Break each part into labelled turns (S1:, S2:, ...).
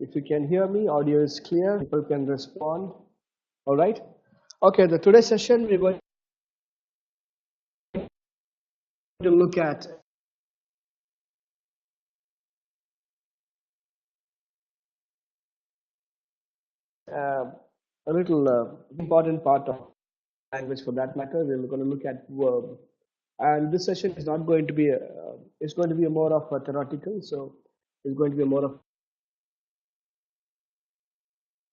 S1: If you can hear me, audio is clear, people can respond. All right. Okay, the today's session we're going to look at uh, a little important part of language for that matter. We're going to look at verb. And this session is not going to be, it's going to be a more of a theoretical. So it's going to be more of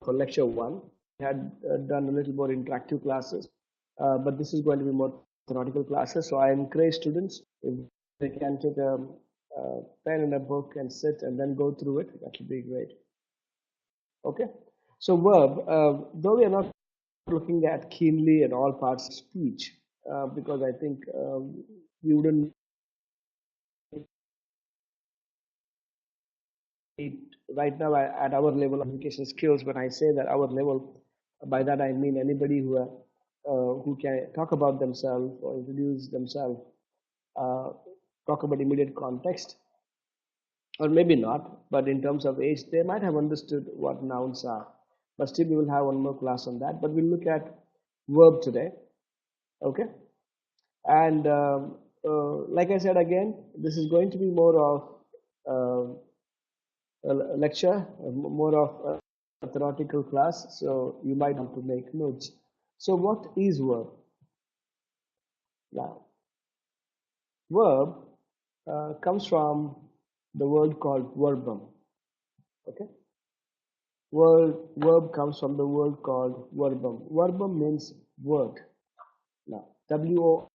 S1: for lecture one. We had done a little more interactive classes, but this is going to be more theoretical classes. So I encourage students, if they can take a pen and a book and sit and then go through it, that would be great. Okay. So verb, though we are not looking at keenly at all parts of speech, because I think you wouldn't need right now at our level of communication skills. When I say that our level, by that I mean anybody who can talk about themselves or introduce themselves, uh, talk about immediate context, or maybe not. But in terms of age, they might have understood what nouns are. But still, we will have one more class on that. But we'll look at verb today. Okay. And like I said again, this is going to be more of a lecture, more of a theoretical class. So you might have to make notes. So what is verb? Now, verb comes from the word called verbum. Okay. Verb comes from the word called verbum. Verbum means word. Now, W-O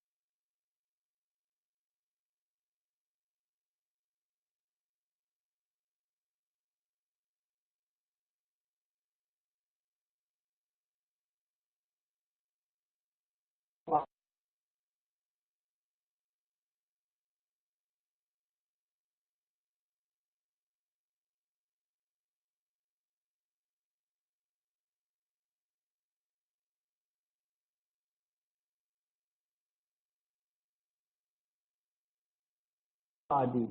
S1: R D.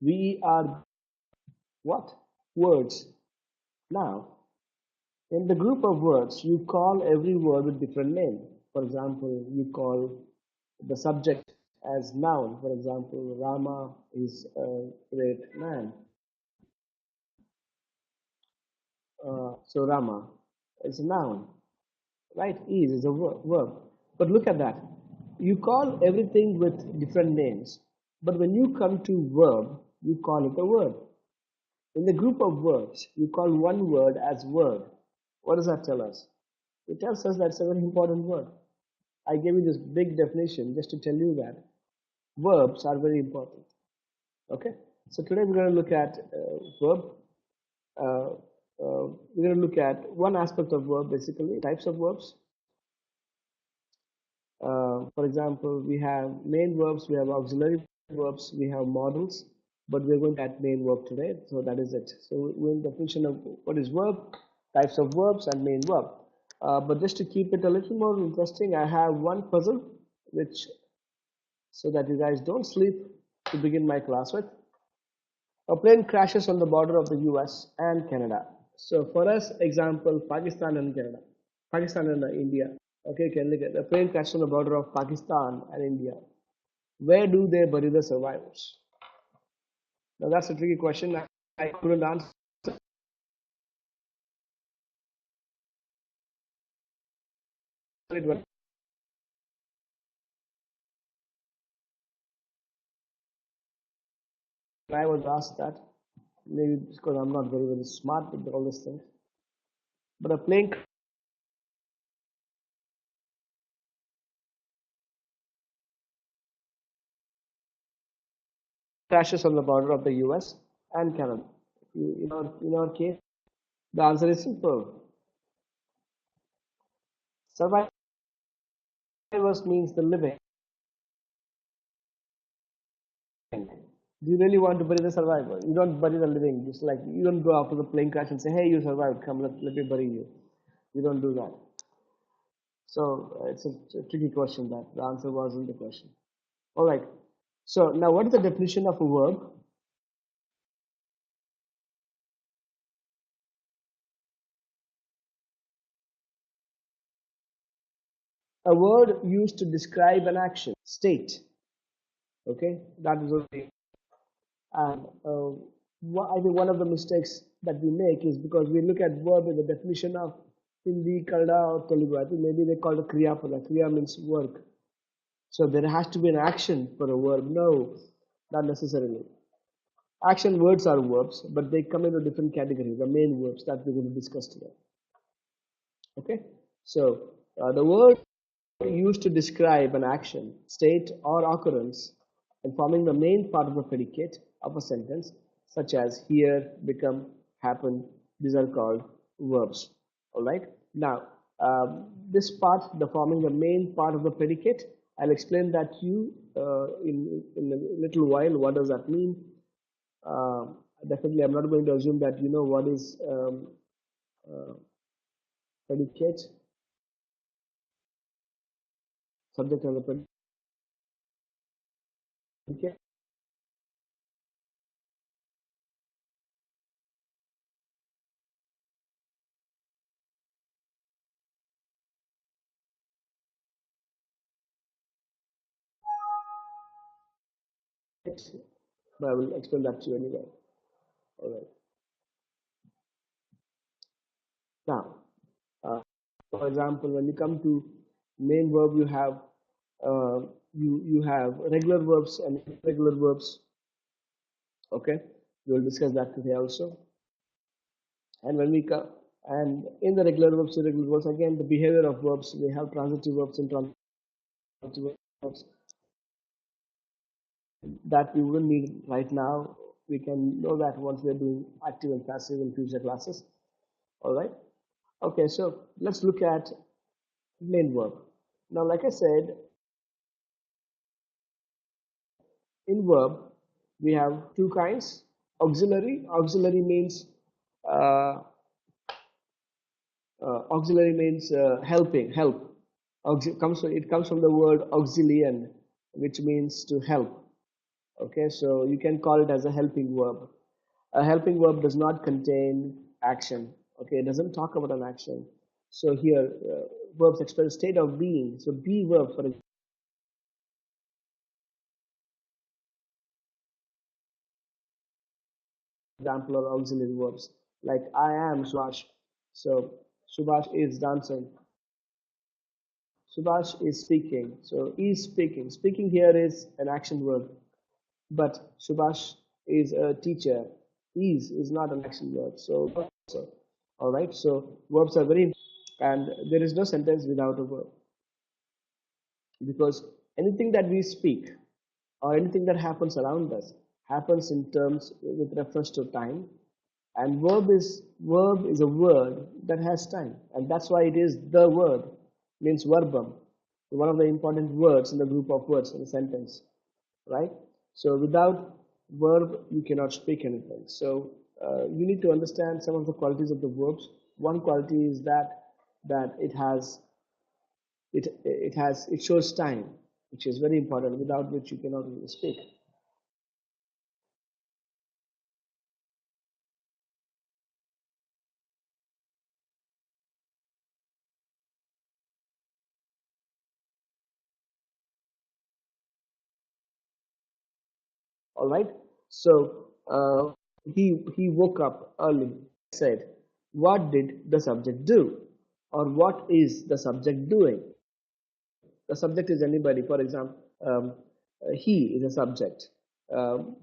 S1: We are what? Words. Now, in the group of words, you call every word with different name. For example, you call the subject as noun. For example, Rama is a great man. So Rama is a noun, right? Is a verb. But look at that. You call everything with different names. But when you come to verb, you call it a word. In the group of words, you call one word as word. What does that tell us? It tells us that's a very important word. I gave you this big definition just to tell you that verbs are very important. Okay, so today we're going to look at verb. Uh, we're going to look at one aspect of verb, basically types of verbs. For example, we have main verbs, we have auxiliary verbs, we have modals, but we're going to add main verb today. So that is it. So we're in the definition of what is verb, types of verbs, and main verb. But just to keep it a little more interesting, I have one puzzle, which so that you guys don't sleep to begin my class with. A plane crashes on the border of the US and Canada. So for us, example, Pakistan and Canada, Pakistan and India. Okay, can look at the plane crashes on the border of Pakistan and India. Where do they bury the survivors? Now that's a tricky question. I couldn't answer it when I was asked that. Maybe because I'm not very smart with all these things. But a plane crashes on the border of the US and Canada. In our case, the answer is simple. Survivors means the living. Do you really want to bury the survivor? You don't bury the living. Just like you don't go after the plane crash and say, "Hey, you survived. Come, let me bury you." You don't do that. So it's a tricky question. That the answer wasn't the question. All right. So now, what is the definition of a verb? A word used to describe an action, state. Okay, that is okay. And I think one of the mistakes that we make is because we look at verb in the definition of Hindi, Kannada, or Telugu. I think maybe they call it Kriya Pada. Kriya means work. So there has to be an action for a verb. No, not necessarily. Action words are verbs, but they come into different categories, the main verbs that we're going to discuss today. Okay, so the word used to describe an action, state, or occurrence and forming the main part of the predicate of a sentence, such as hear, become, happen. These are called verbs. All right. Now, this part, the forming the main part of the predicate, I'll explain that to you in a little while. What does that mean? Definitely, I'm not going to assume that you know what is uh, predicate, subject and the predicate. But I will explain that to you anyway. All right. Now, for example, when you come to main verb, you have you have regular verbs and irregular verbs. Okay, we will discuss that today also. And when we come and in the regular verbs, irregular verbs, again the behavior of verbs. We have transitive verbs and transitive verbs that we wouldn't need right now. We can know that once we're doing active and passive in future classes. All right. Okay, so let's look at main verb. Now, like I said, in verb, we have two kinds. Auxiliary. Uh, auxiliary means helping, help. It comes from the word auxilian, which means to help. Okay, so you can call it as a helping verb. A helping verb does not contain action. Okay, it doesn't talk about an action. So here, verbs express state of being. So be verb, for example, or auxiliary verbs. Like I am Subhash. So Subhash is dancing. Subhash is speaking. So is speaking. Speaking here is an action verb. But Subhash is a teacher. Is not an action verb. So all right. So verbs are very, and there is no sentence without a verb because anything that we speak or anything that happens around us happens in terms with reference to time, and verb is a word that has time, and that's why it is the word, means verbum, one of the important words in the group of words in a sentence, right? So without verb you cannot speak anything. So you need to understand some of the qualities of the verbs. One quality is that it shows time, which is very important, without which you cannot really speak. All right. So he woke up early. Said, "What did the subject do?" Or what is the subject doing? The subject is anybody. For example, he is a subject.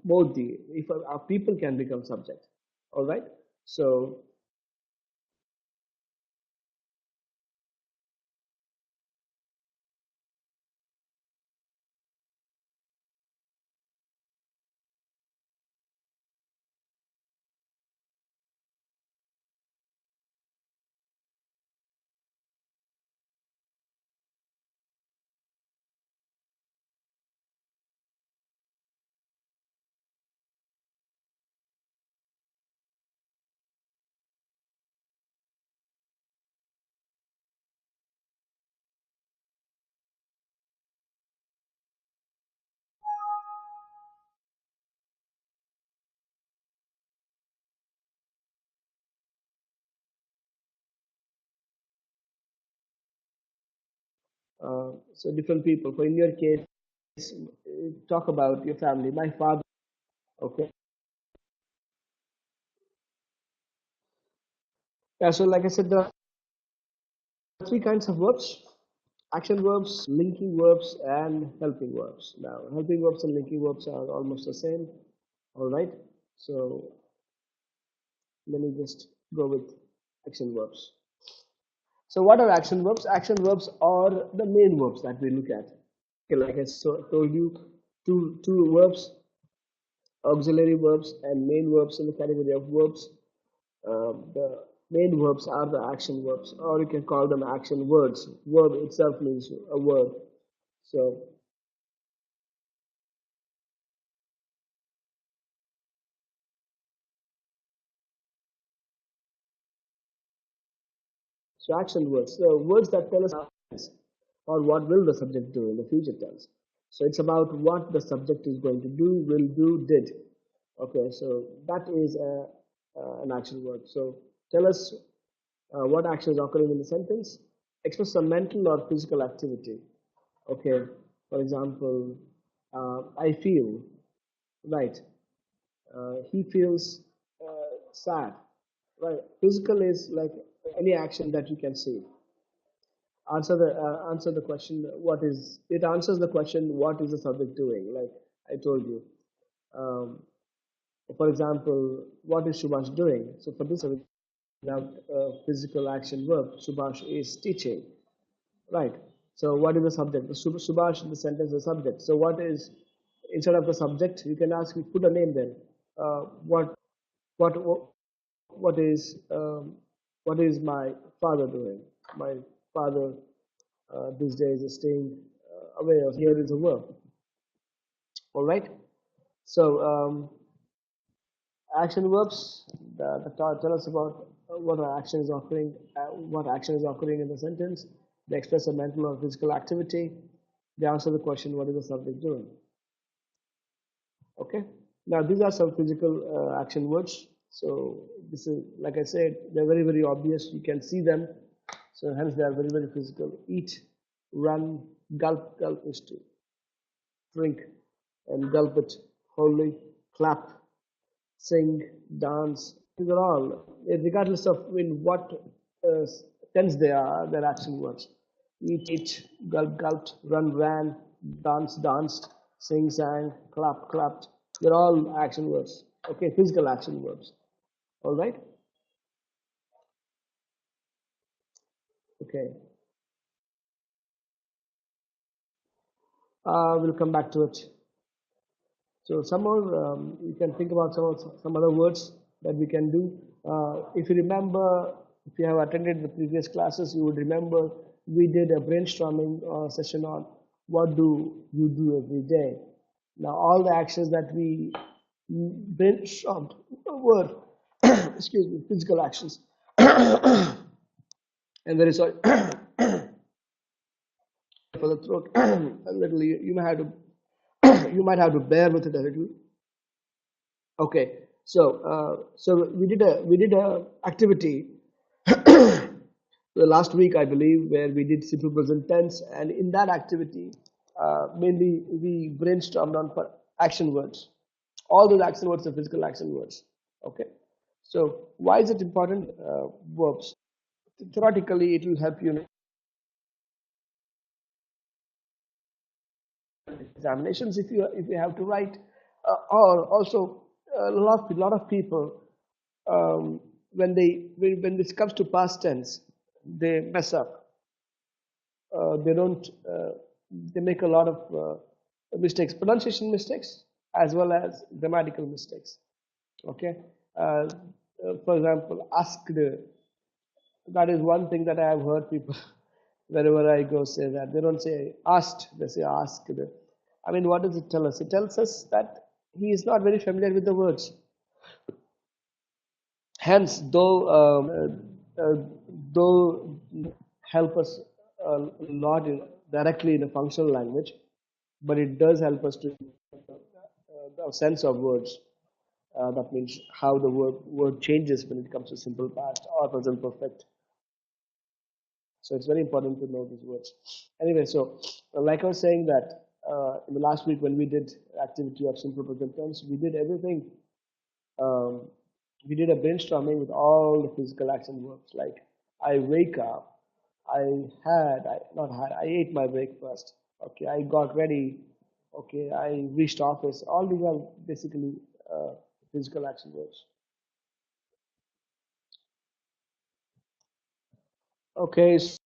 S1: Modi, if people can become subject. All right. So So different people. For in your case, talk about your family. My father. Okay. Yeah. So like I said, there are three kinds of verbs: action verbs, linking verbs, and helping verbs. Now, helping verbs and linking verbs are almost the same. All right. So let me just go with action verbs. So what are action verbs? Action verbs are the main verbs that we look at. Okay, like I told you, two verbs, auxiliary verbs and main verbs in the category of verbs. The main verbs are the action verbs, or you can call them action words. Verb itself means a word. So, so action words, the words that tell us or what will the subject do in the future tense. So it's about what the subject is going to do, will do, did. Okay, so that is an action word. So tell us what action is occurring in the sentence. Express a mental or physical activity. Okay, for example, I feel, right? He feels sad, right? Physical is like any action that you can see. Answer the question. What is it? Answers the question. What is the subject doing? Like I told you. Um, for example, what is Subhash doing? So for this, we have physical action verb. Subhash is teaching, right? So what is the subject? The Subhash in the sentence is the subject. So what is instead of the subject? You can ask. You put a name there. What what is what is my father doing? My father these days is staying away. Or here is a verb. All right. So action verbs that tell us about what our action is occurring, what action is occurring in the sentence. They express a mental or physical activity. They answer the question, what is the subject doing? Okay. Now these are some physical action words. So this is, like I said, they're very, very obvious. You can see them. So hence they are very, very physical. Eat, run, gulp. Gulp is to drink, and gulp it wholly. Clap, sing, dance. These are all, regardless of in what uh, tense they are, they're action words. Eat, gulp, gulped, run, ran, dance, danced, sing, sang, clap, clapped. They're all action words. Okay, physical action verbs. All right. Okay. We'll come back to it. So some more, you can think about some other words that we can do. If you remember, if you have attended the previous classes, you would remember we did a brainstorming session on what do you do every day. Now all the actions that we brainstormed were, excuse me, physical actions. And very sorry for the throat. A little, you might have to, you might have to bear with it a little. Okay, so we did a activity the last week, I believe, where we did simple present tense, and in that activity, mainly we brainstormed on action words. All those action words are physical action words. Okay, so why is it important? Verbs. Theoretically, it will help you in examinations if you have to write, or also a lot of people when this comes to past tense, they mess up. They don't. They make a lot of mistakes, pronunciation mistakes, as well as grammatical mistakes. Okay. Uh, for example, asked. That is one thing that I have heard people wherever I go say that they don't say asked, they say asked. I mean, what does it tell us? It tells us that he is not very familiar with the words. Hence, though help us a lot directly in a functional language, but it does help us to the sense of words. That means how the word changes when it comes to simple past or present perfect. So it's very important to know these words. Anyway, so like I was saying that in the last week when we did activity of simple present tense, we did everything. Um, we did a brainstorming with all the physical action verbs like I wake up, I not had, I ate my breakfast. Okay, I got ready. Okay, I reached office. All these are basically uh, physical action verbs. Okay, so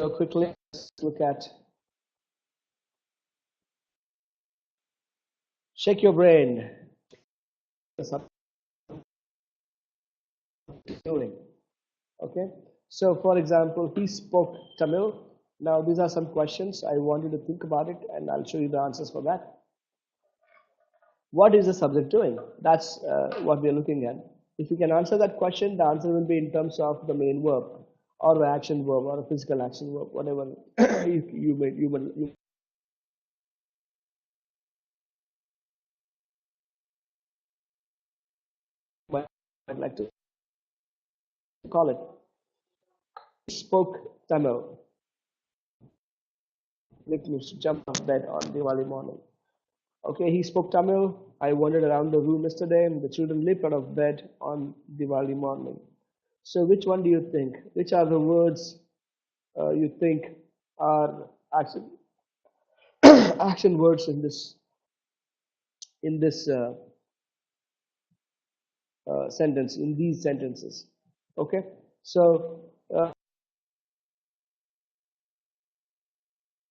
S1: quickly let's look at shake your brain. Something doing. Okay. So for example, he spoke Tamil. Now these are some questions. I want you to think about it, and I'll show you the answers for that. What is the subject doing? That's what we're looking at. If you can answer that question, the answer will be in terms of the main verb or the action verb or a physical action verb, whatever you might like to call it. He spoke Tamil. Let me jump off bed on Diwali morning. Okay, he spoke Tamil. I wandered around the room yesterday, and the children leaped out of bed on Diwali morning. So, which one do you think? Which are the words you think are action action words in this sentence, in these sentences? Okay, so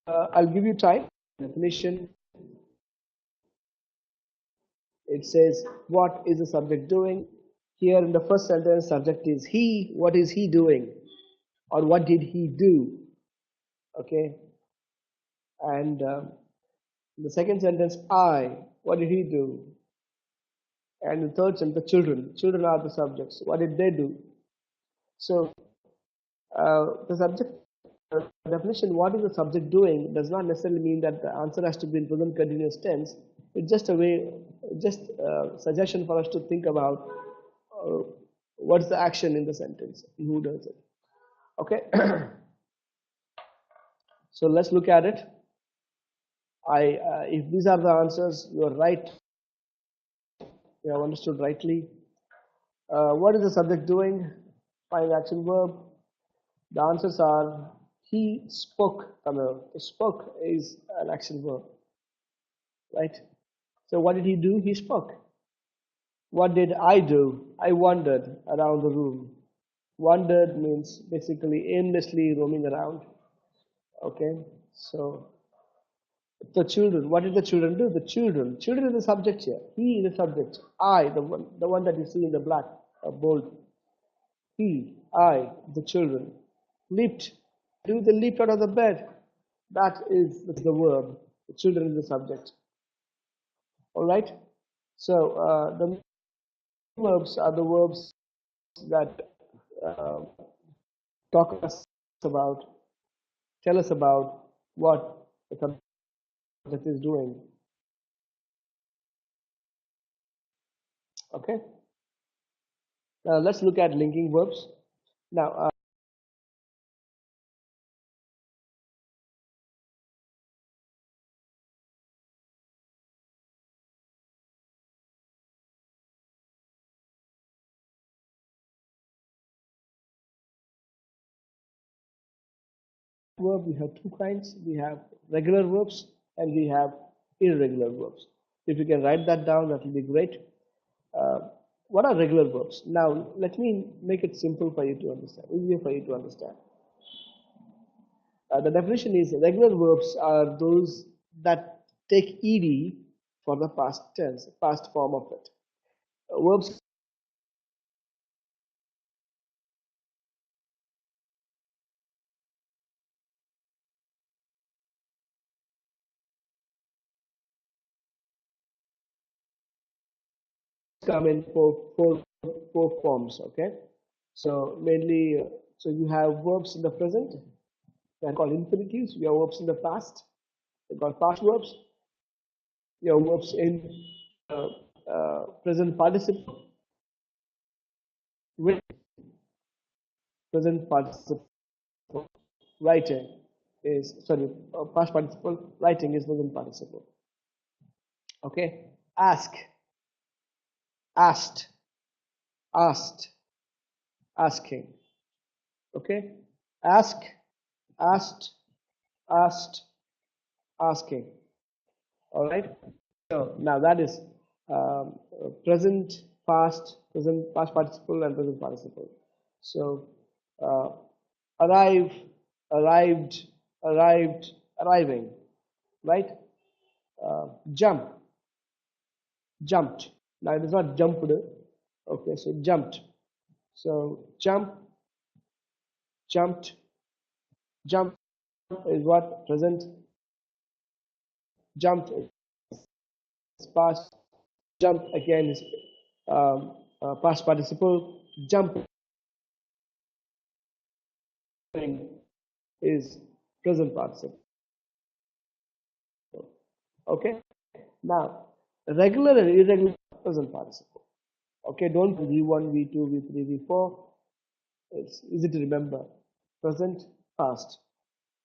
S1: I'll give you time. Definition. It says, "What is the subject doing?" Here in the first sentence, subject is he. What is he doing? Or what did he do? Okay, and the second sentence, I. What did he do? And the third sentence, the children. Children are the subjects. What did they do? So the subject definition, what is the subject doing, does not necessarily mean that the answer has to be in present continuous tense. It's just a way, just a suggestion for us to think about what's the action in the sentence, who does it. Okay, so let's look at it. If these are the answers, you are right. You have understood rightly. What is the subject doing? Find action verb. The answers are he spoke. Spoke is an action verb, right? So what did he do? He spoke. What did I do? I wandered around the room. Wandered means basically aimlessly roaming around. Okay, so the children. What did the children do? The children. Children is the subject here. He is the subject. I, the one that you see in the black, bold. He, I, the children. Leaped. Do they leaped out of the bed? That is the verb. The children is the subject. All right. So the verbs are the verbs that talk us about, tell us about what the subject is doing. Okay. Now let's look at linking verbs. Now. Verb, we have two kinds. We have regular verbs and we have irregular verbs. If you can write that down, that will be great. What are regular verbs? Now, let me make it simple for you to understand, easier for you to understand. The definition is regular verbs are those that take ed for the past tense, past form of it. Verbs come in four forms. Okay, so mainly, so you have verbs in the present. They're called infinitives. You have verbs in the past. They're called past verbs. You have verbs in present participle. With present participle writing is past participle writing is present participle. Okay, ask, asked, asked, asking. Okay, ask, asked, asked, asking. All right. So now that is present, past participle, and present participle. So arrive, arrived, arrived, arriving, right? Jump, jumped. Now it is not jumped. Okay, so jumped. So jump, jumped, jump is what? Present. Jumped is past. Jump again is past participle. Jump is present participle. Okay. Now, regular and irregular present participle. Okay, don't V1, V2, V3, V4. It's easy to remember. Present, past,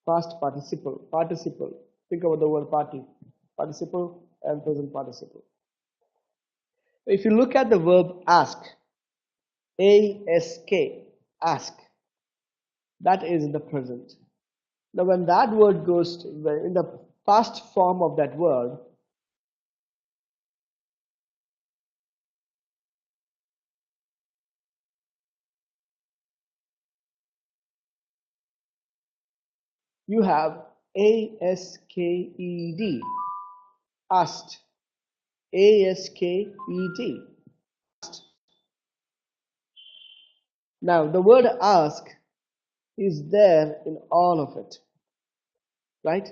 S1: past participle, participle. Think about the word party, participle and present participle. If you look at the verb ask, A-S-K, ask, that is in the present. Now, when that word goes in the past form of that word, you have A-S-K-E-D, asked, A-S-K-E-D. Now, the word ask is there in all of it, right?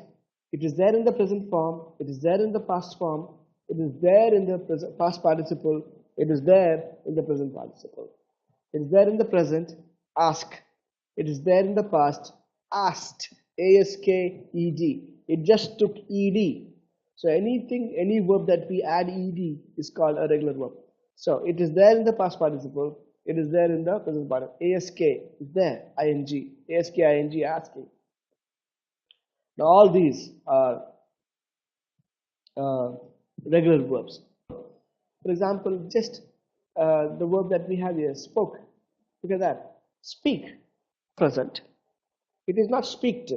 S1: It is there in the present form, it is there in the past form, it is there in the past participle, it is there in the present participle. It is there in the present, ask. It is there in the past, asked. ASKED. It just took ED. So any verb that we add ED is called a regular verb. So it is there in the past participle. It is there in the present participle. ASK is there. ING. ASK, ING, asking. Now all these are uh, regular verbs. For example, just the verb that we have here, spoke. Look at that. Speak. Present. It is not speaked.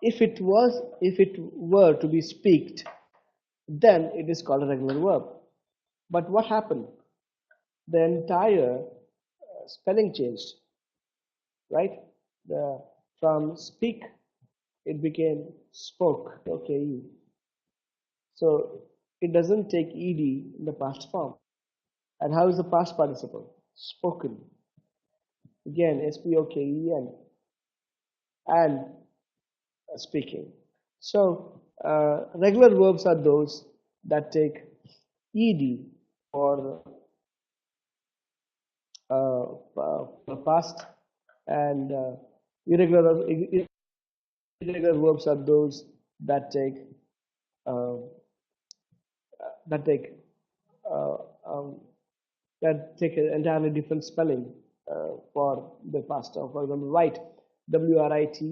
S1: If it were to be speaked, then it is called a regular verb. But what happened? The entire spelling changed, right? The from speak, it became spoke. Okay, so it doesn't take ed in the past form. And how is the past participle? Spoken. Again, spoken and speaking. So regular verbs are those that take ed for past, and irregular verbs are those that take uh, that take uh, um, that take an entirely different spelling for the past. For example, write, WRITE.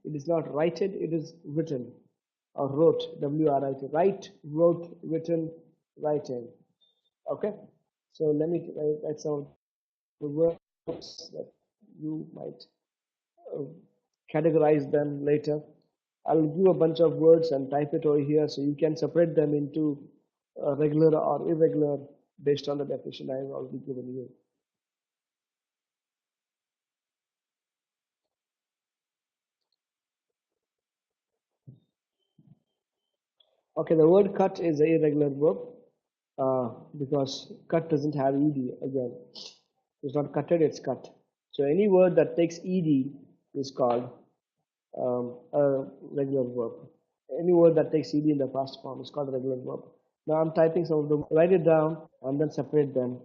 S1: It is not writed; it is written or wrote. WRIT. Write, wrote, written, writing. Okay. So let me write some of the words that you might uh, categorize them later. I'll give a bunch of words and type it over here so you can separate them into regular or irregular based on the definition I have already given you. Okay, the word cut is an irregular verb because cut doesn't have ed again. It's not cutted, it's cut. So any word that takes ed is called a regular verb. Any word that takes ed in the past form is called a regular verb. Now I'm typing some of them. Write it down and then separate them.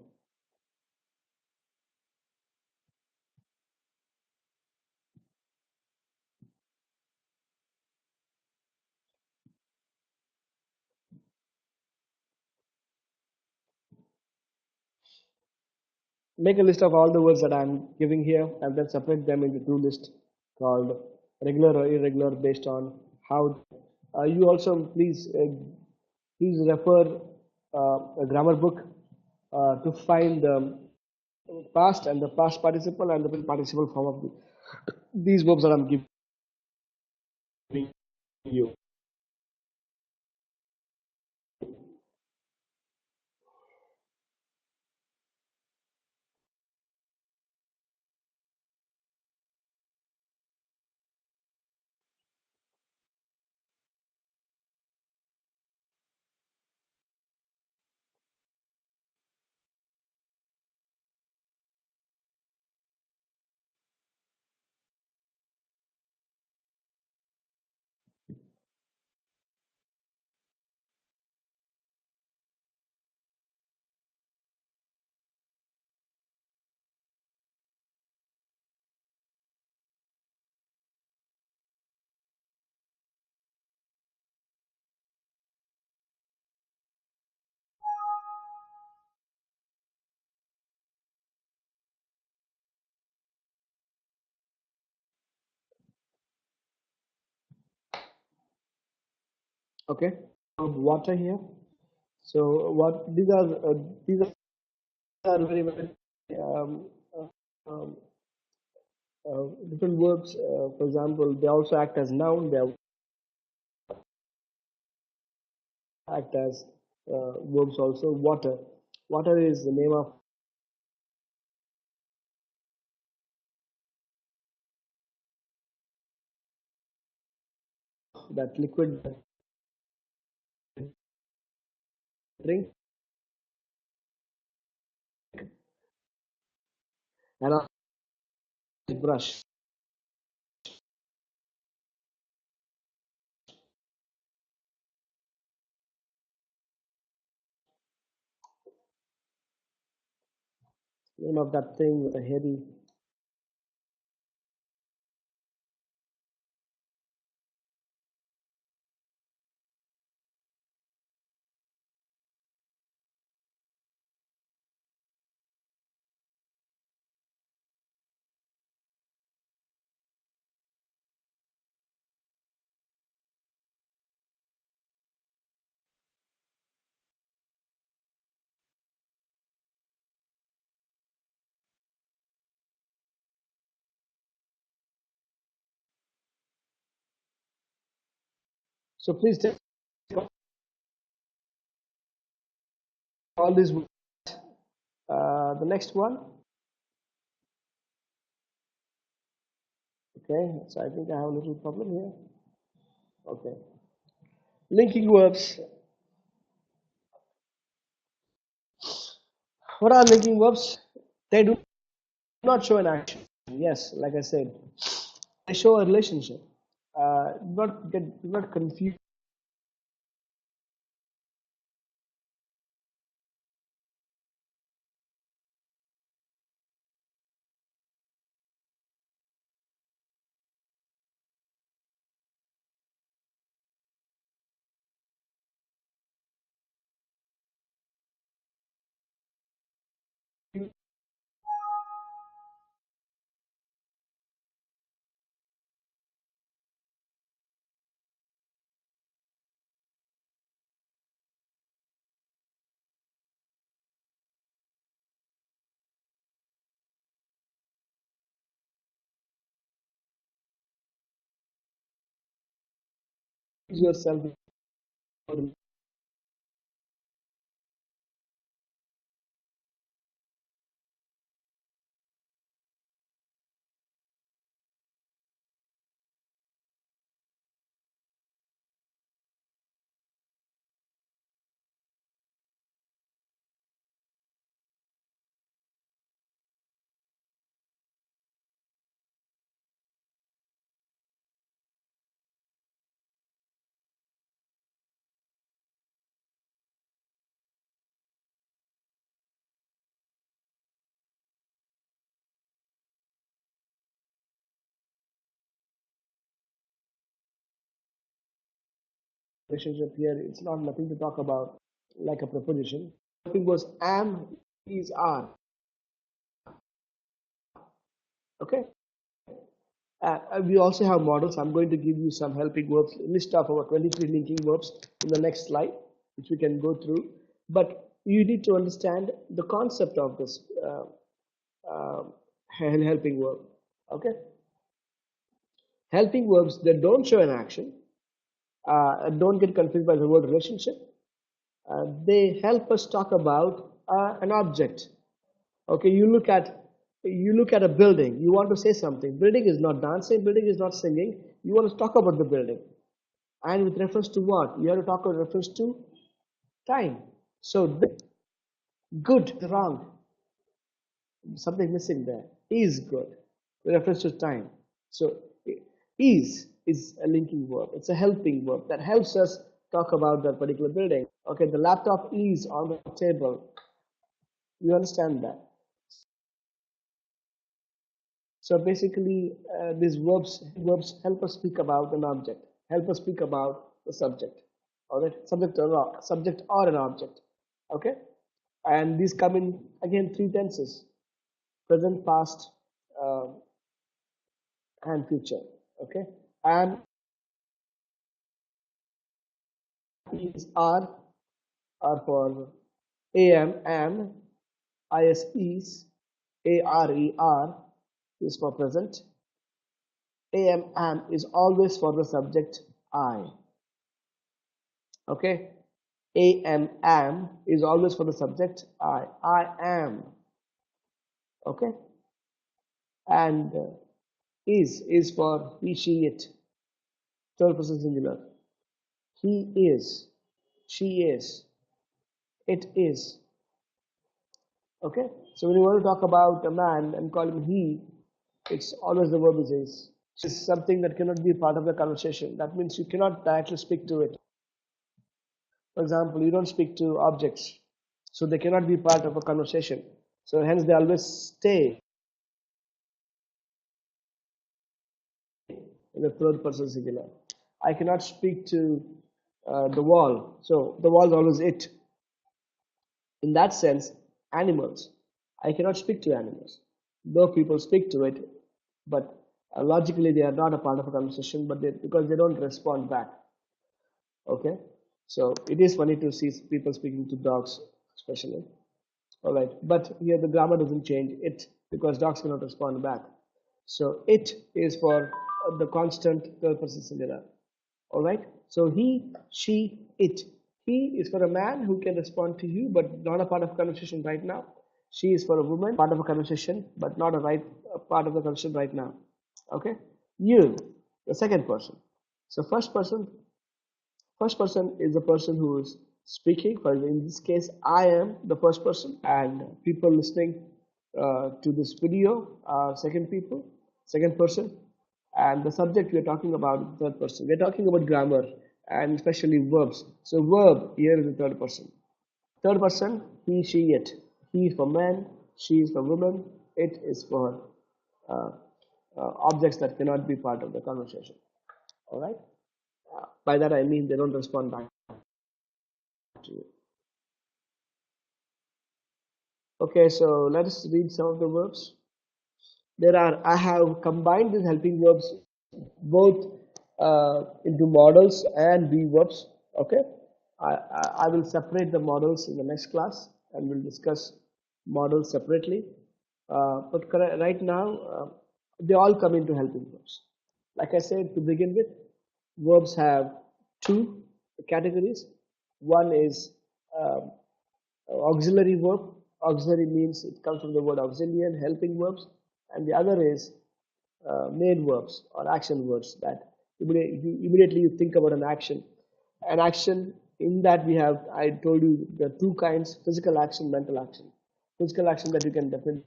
S1: Make a list of all the words that I'm giving here and then separate them into two lists called regular or irregular based on how. You also please refer a grammar book to find the past and the past participle and the present participle form of these verbs that I'm giving you. Okay, water here. So what these are very very um, uh, um, different verbs. For example, they also act as noun. They act as verbs also. Water. Water is the name of that liquid that drink, and also brush. Name of that thing with a heavy So please take all these. The next one. Okay, so I think I have a little problem here. Okay, linking verbs. What are linking verbs? They do not show an action. Yes, like I said, they show a relationship. Do not confuse yourself. Relationship here, it's not nothing to talk about like a preposition. Helping was am, is, are. Okay. We also have models. I'm going to give you some helping verbs, list of our 23 linking verbs in the next slide, which we can go through. But you need to understand the concept of this uh, helping verb. Okay. Helping verbs that don't show an action, don't get confused by the word relationship. They help us talk about an object. Okay, you look at a building. You want to say something. Building is not dancing. Building is not singing. You want to talk about the building, and with reference to what? You have to talk with reference to time. So good, wrong, something missing there. Is good with reference to time. So is a linking verb. It's a helping verb that helps us talk about that particular building. Okay, the laptop is on the table. You understand that? So basically, these verbs help us speak about an object, help us speak about the subject, all right, subject or an object, okay. And these come in again three tenses: present, past, uh, and future. Okay, and is are for am, is, are is for present. Am is always for the subject I. Okay, am is always for the subject I am. Okay, and is for he, she, it. Third person singular. He is, she is, it is. Okay, so when you want to talk about a man and call him he, it's always the verb is. It's something that cannot be part of the conversation. That means you cannot directly speak to it. For example, you don't speak to objects, so they cannot be part of a conversation. So hence they always stay in the third person singular. I cannot speak to the wall, so the wall is always it. In that sense, animals, I cannot speak to animals. Though people speak to it, but logically they are not a part of a conversation, but because they don't respond back. Okay, so it is funny to see people speaking to dogs, especially. All right, but here the grammar doesn't change it because dogs cannot respond back. So it is for the constant third person singular. All right. So he, she, it. He is for a man who can respond to you, but not a part of conversation right now. She is for a woman, part of a conversation, but not a part of the conversation right now. Okay. You, the second person. So first person is the person who is speaking. For in this case, I am the first person, and people listening to this video are second person, and the subject we are talking about third person. We are talking about grammar and especially verbs. So verb here is the third person. Third person, he, she, it. He is for men, she is for women, it is for uh, objects that cannot be part of the conversation. All right. By that I mean they don't respond back to you. Okay, so let us read some of the verbs. I have combined these helping verbs both into modals and be verbs. Okay, I will separate the models in the next class and we'll discuss models separately. But right now, they all come into helping verbs. Like I said to begin with, verbs have two categories. One is um, auxiliary verb. Auxiliary means it comes from the word auxiliary, helping verbs, and the other is main verbs or action words that immediately you think about an action. An action in that we have, I told you the two kinds: physical action, mental action. Physical action that you can definitely.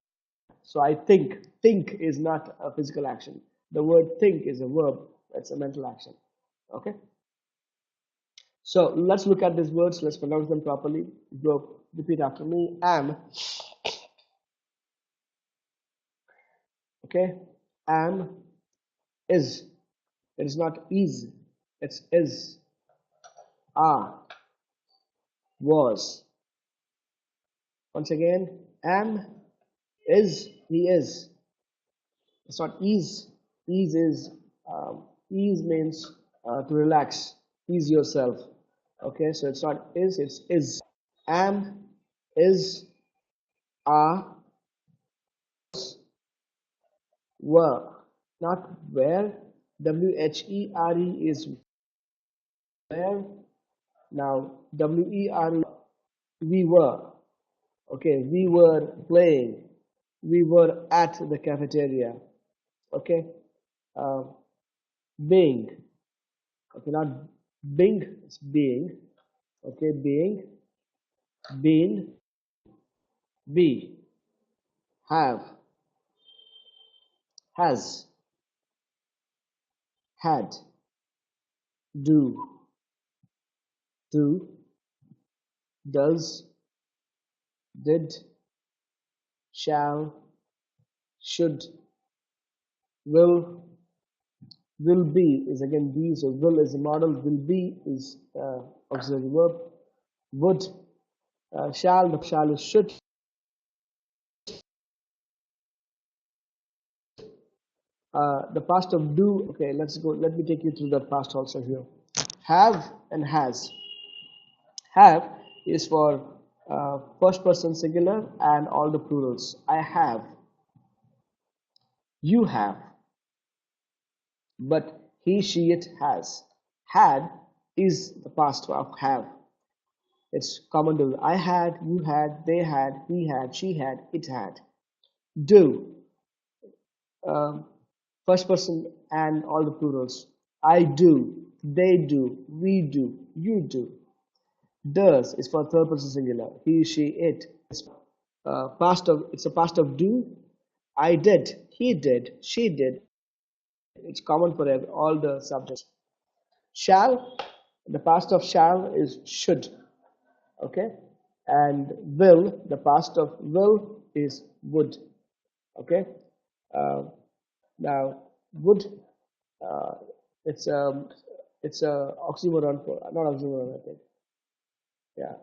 S1: So I think. Think is not a physical action. The word think is a verb. That's a mental action. Okay. So let's look at these words. Let's pronounce them properly. Go repeat after me. Am. Okay. Am is. It is not is. It's is. Are. Was. Once again. Am. Is. He is. It's not is. Ease is. Ease means to relax. Ease yourself. Okay. So it's not is. It's is. Am. Is. Are. Were. Not where. WHERE is where. Now WERE, we were. Okay, we were playing. We were at the cafeteria. Okay, uh, being. Okay, not being, it's being. Okay, being, been, be, have, has, had, do, does, did, shall, should, will be is again be, so will is a modal, will be is auxiliary verb, would, shall, the shall is should, the past of do. Okay, let's go, let me take you through that past also here. Have and has. Have is for first person singular and all the plurals. I have, you have, but he, she, it has. Had is the past of have. It's common to I had, you had, they had, he had, she had, it had. Do, um, first person and all the plurals. I do, they do, we do, you do. Does is for third person singular. He, she, it. It's a past of do. I did, he did, she did. It's common for all the subjects. Shall, the past of shall is should. Okay, and will, the past of will is would. Okay, uh, now would, uh, it's a it's a oxymoron, for not oxymoron, I think. Yeah,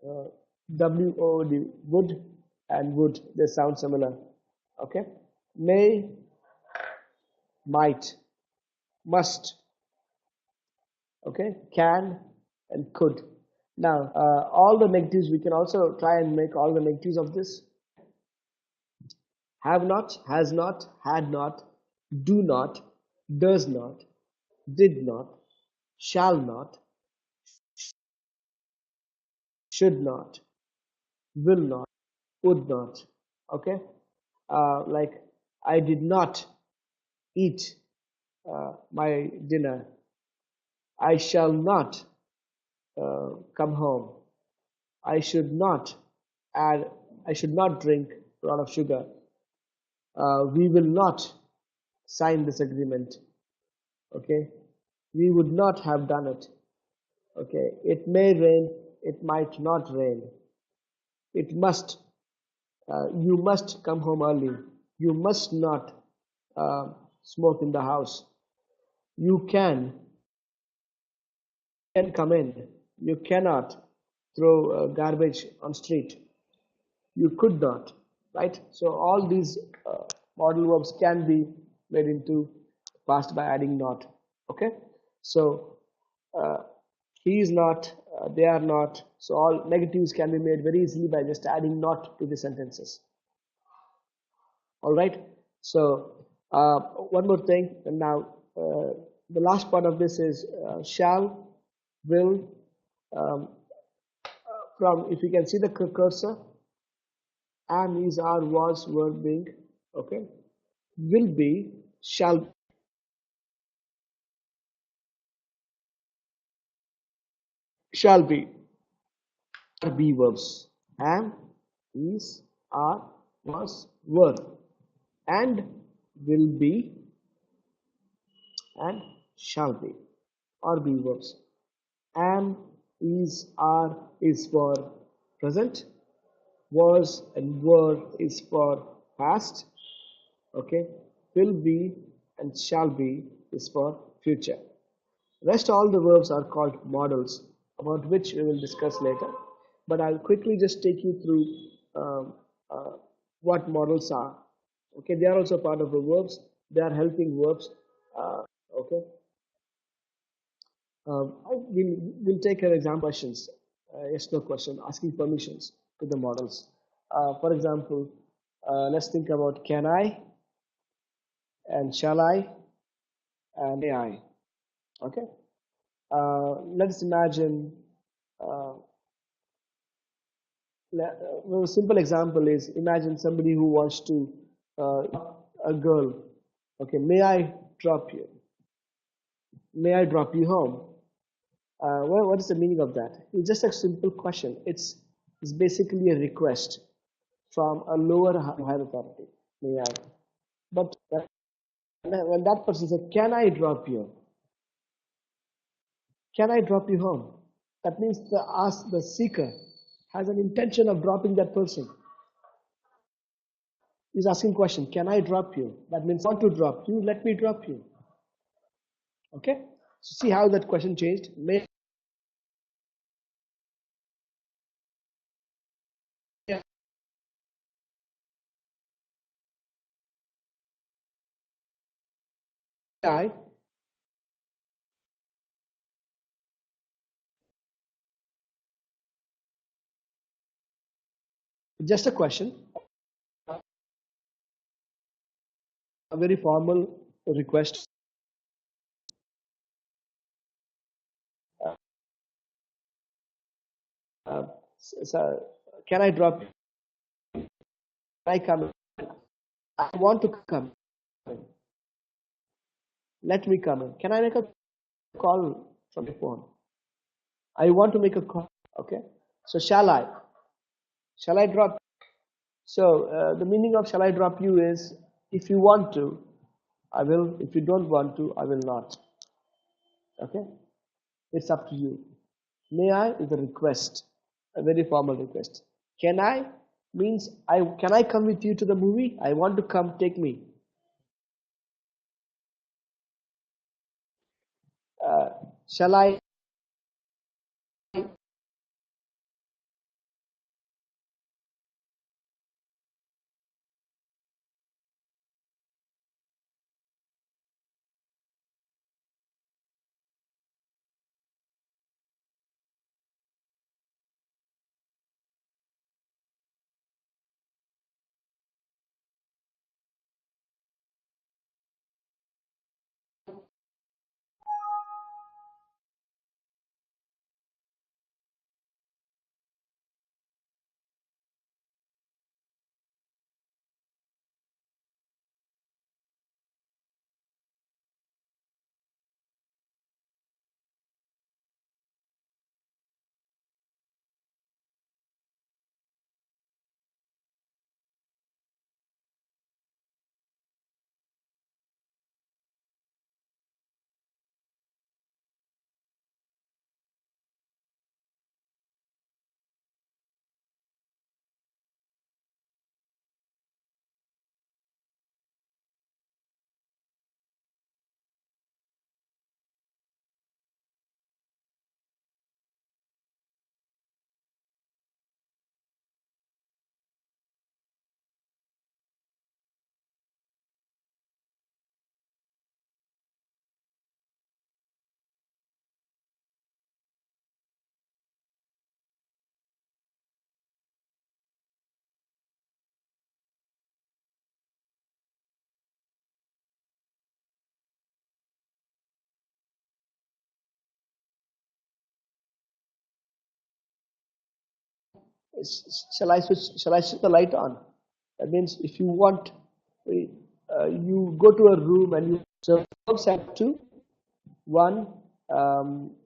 S1: uh, WOD, would and would, they sound similar. Okay, may, might, must. Okay, can and could. Now all the negatives, we can also try and make all the negatives of this. Have not, has not, had not, do not, does not, did not, shall not, should not, will not, would not. Okay, like I did not eat my dinner. I shall not come home. I should not add. I should not drink a lot of sugar. We will not sign this agreement. Okay, we would not have done it. Okay, it may rain. It might not rain. It must. You must come home early. You must not smoke in the house. You can come in. You cannot throw garbage on street. You could not, right? So all these modal verbs can be made into past by adding not. Okay, so uh, he is not, they are not. So all negatives can be made very easily by just adding not to the sentences. All right. So one more thing, and now the last part of this is shall, will. Um, from if you can see the cursor, am, is, are, was, were, being. Okay, will be, shall be, are be verbs. Am, is, are, was, were, and will be, and shall be, or be verbs. Am, is, are is for present, was and were is for past. Okay, will be and shall be is for future. Rest all the verbs are called modals, about which we will discuss later. But I'll quickly just take you through um, uh, what modals are. Okay, they are also part of the verbs. They are helping verbs. Okay, we'll take an example questions, yes no question, asking permissions to the models. For example, let's think about can I and shall I and may I. Okay, let's imagine. Uh, a simple example is imagine somebody who wants to uh, a girl. Okay, may I drop you? May I drop you home? What is the meaning of that? It's just a simple question. It's basically a request from a lower higher authority. May I? But when that person says, "Can I drop you? Can I drop you home?" That means the seeker has an intention of dropping that person. He's asking question, "Can I drop you?" That means I want to drop you. Let me drop you. Okay. So see how that question changed. May I? Just a question. A very formal request. Uh, so, can I drop? Can I come? I want to come. Let me come in. Can I make a call from the phone? I want to make a call. Okay. So shall I? Shall I drop? So the meaning of shall I drop you is if you want to, I will. If you don't want to, I will not. Okay. It's up to you. May I is a request, a very formal request. Can I means I can I come with you to the movie? I want to come. Take me. Uh, shall I? Shall I switch the light on? That means if you want, you go to a room and you so verbs have two. One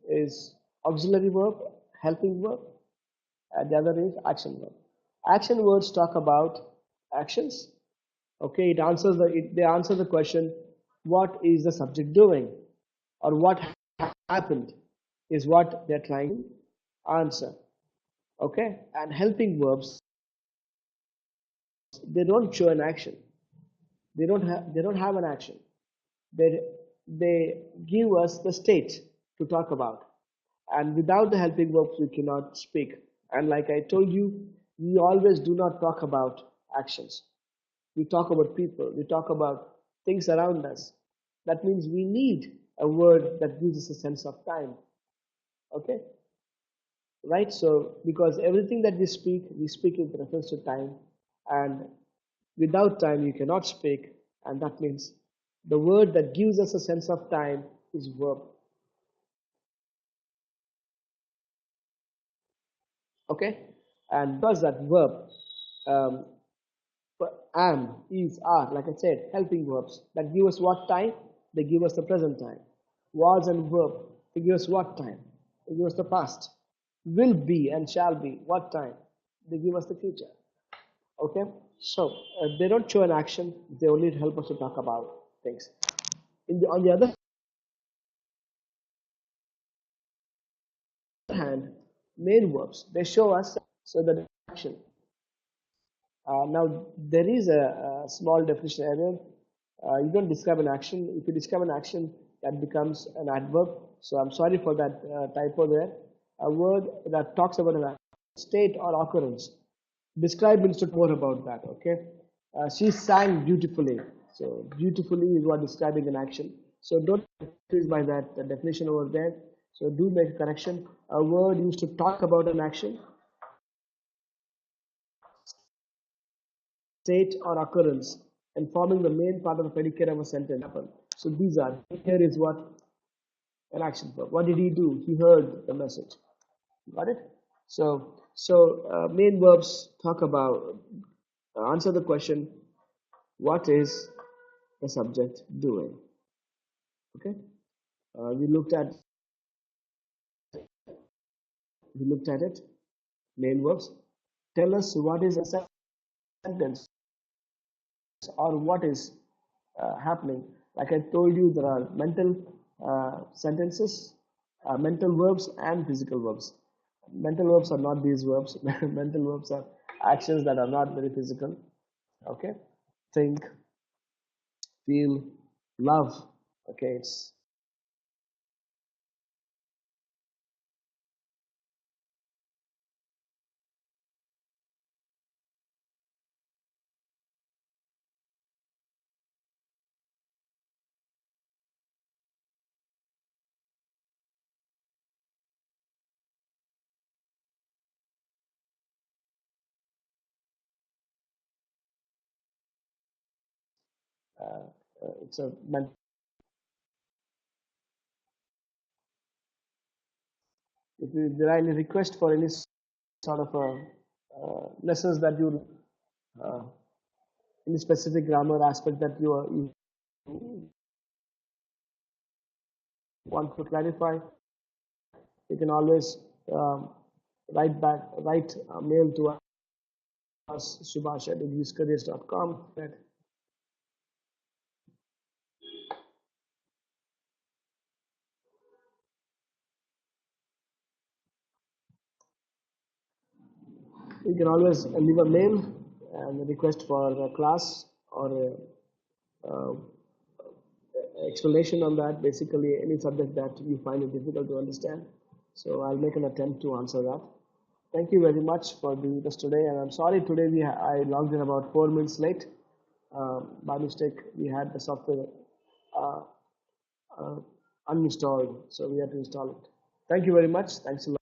S1: is auxiliary verb, helping verb, and the other is action verb. Action words talk about actions. Okay, they answer the question, what is the subject doing, or what happened, is what they're trying to answer. Okay, and helping verbs, they don't show an action. They don't have an action. They give us the state to talk about, and without the helping verbs we cannot speak. And like I told you, we always do not talk about actions. We talk about people, we talk about things around us. That means we need a word that gives us a sense of time. Okay, right? So because everything that we speak in reference to time, and without time you cannot speak. And that means the word that gives us a sense of time is verb. Okay, and because that verb, um, am, is, are, like I said, helping verbs that give us what time? They give us the present time. Was and verb, they give us what time? They give us the past. Will be and shall be, what time? They give us the future. Okay, so they don't show an action, they only help us to talk about things. On the other hand, main verbs, they show us so that action. Now, there is a small definition error. You don't describe an action. If you describe an action, that becomes an adverb. So I'm sorry for that typo there. A word that talks about an state or occurrence. Describe means to more about that. Okay. She sang beautifully. So beautifully is what describing an action. So don't confuse by that definition over there. So do make a correction. A word used to talk about an action, state or occurrence, and forming the main part of the predicate of a sentence happen. So these are, here is what an action verb. What did he do? He heard the message. Got it? So main verbs talk about, answer the question, what is the subject doing? Okay. We looked at it. Main verbs tell us what is a sentence, or what is happening. Like I told you, there are mental sentences, mental verbs, and physical verbs. Mental verbs are not these verbs. Mental verbs are actions that are not very physical. Okay, think, feel, love. Okay, it's it's a mental. If there are any request for any sort of lessons that you uh, any specific grammar aspect that you want to clarify, you can always write a mail to us, subhash@englishcareers.com. You can always leave a mail and request for a class or a explanation on that. Basically, any subject that you find it difficult to understand. So I'll make an attempt to answer that. Thank you very much for being with us today, and I'm sorry today I logged in about 4 minutes late. By mistake, we had the software uh, uh, uninstalled, so we had to install it. Thank you very much. Thanks a lot.